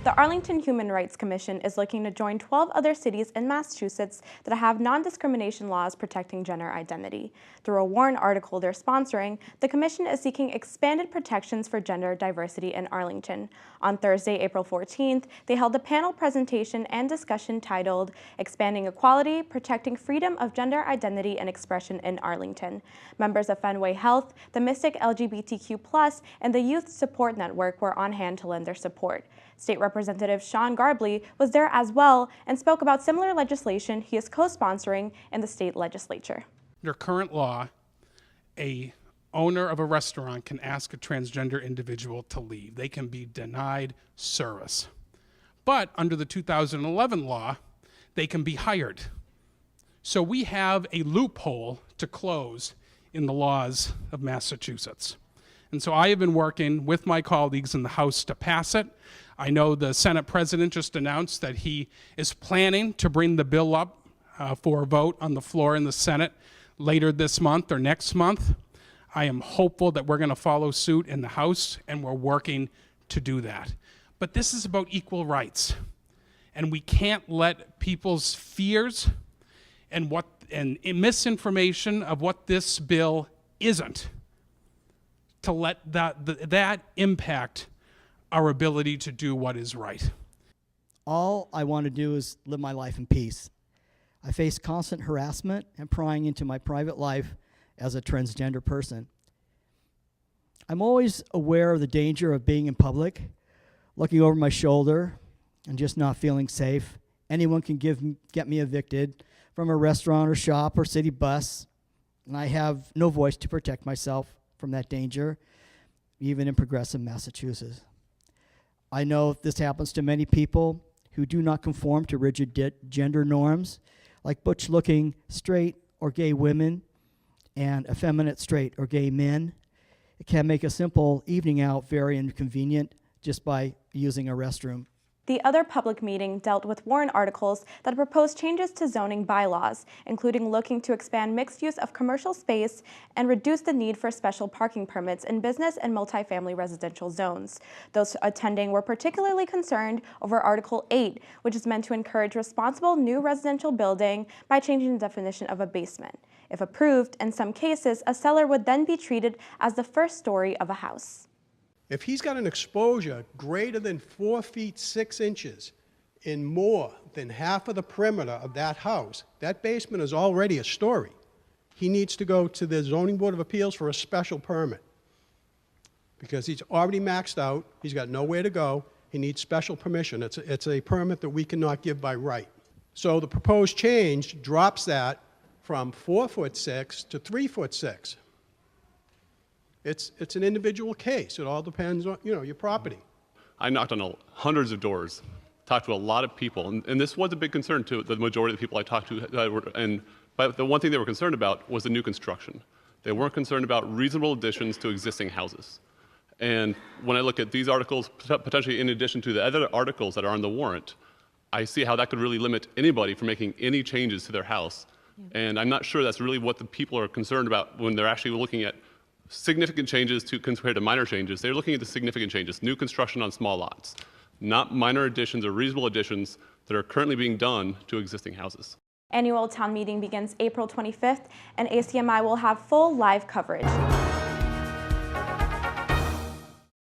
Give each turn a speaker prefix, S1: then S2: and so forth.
S1: The Arlington Human Rights Commission is looking to join 12 other cities in Massachusetts that have non-discrimination laws protecting gender identity. Through a warrant article they're sponsoring, the commission is seeking expanded protections for gender diversity in Arlington. On Thursday, April 14th, they held a panel presentation and discussion titled Expanding Equality, Protecting Freedom of Gender Identity and Expression in Arlington. Members of Fenway Health, the Mystic LGBTQ+, and the Youth Support Network were on hand to lend their support. State Representative Sean Garbley was there as well and spoke about similar legislation he is co-sponsoring in the state legislature.
S2: Under current law, an owner of a restaurant can ask a transgender individual to leave. They can be denied service. But under the 2011 law, they can be hired. So we have a loophole to close in the laws of Massachusetts. And so I have been working with my colleagues in the House to pass it. I know the Senate President just announced that he is planning to bring the bill up for a vote on the floor in the Senate later this month or next month. I am hopeful that we're going to follow suit in the House, and we're working to do that. But this is about equal rights, and we can't let people's fears and misinformation of what this bill isn't to let that impact our ability to do what is right.
S3: All I want to do is live my life in peace. I face constant harassment and prying into my private life as a transgender person. I'm always aware of the danger of being in public, looking over my shoulder and just not feeling safe. Anyone can get me evicted from a restaurant or shop or city bus, and I have no voice to protect myself from that danger, even in progressive Massachusetts. I know this happens to many people who do not conform to rigid gender norms, like butch-looking straight or gay women and effeminate straight or gay men. It can make a simple evening out very inconvenient just by using a restroom.
S1: The other public meeting dealt with warrant articles that propose changes to zoning bylaws, including looking to expand mixed use of commercial space and reduce the need for special parking permits in business and multifamily residential zones. Those attending were particularly concerned over Article 8, which is meant to encourage responsible new residential building by changing the definition of a basement. If approved, in some cases, a cellar would then be treated as the first story of a house.
S4: If he's got an exposure greater than 4 feet 6 inches in more than half of the perimeter of that house, that basement is already a story. He needs to go to the Zoning Board of Appeals for a special permit because he's already maxed out. He's got nowhere to go. He needs special permission. It's a permit that we cannot give by right. So the proposed change drops that from 4'6" to 3'6". It's an individual case. It all depends on, your property.
S5: I knocked on hundreds of doors, talked to a lot of people, and this was a big concern to the majority of the people I talked to. But the one thing they were concerned about was the new construction. They weren't concerned about reasonable additions to existing houses. And when I look at these articles, potentially in addition to the other articles that are on the warrant, I see how that could really limit anybody from making any changes to their house. And I'm not sure that's really what the people are concerned about when they're actually looking at significant changes compared to minor changes. They're looking at the significant changes, new construction on small lots, not minor additions or reasonable additions that are currently being done to existing houses.
S1: Annual town meeting begins April 25th, and ACMi will have full live coverage.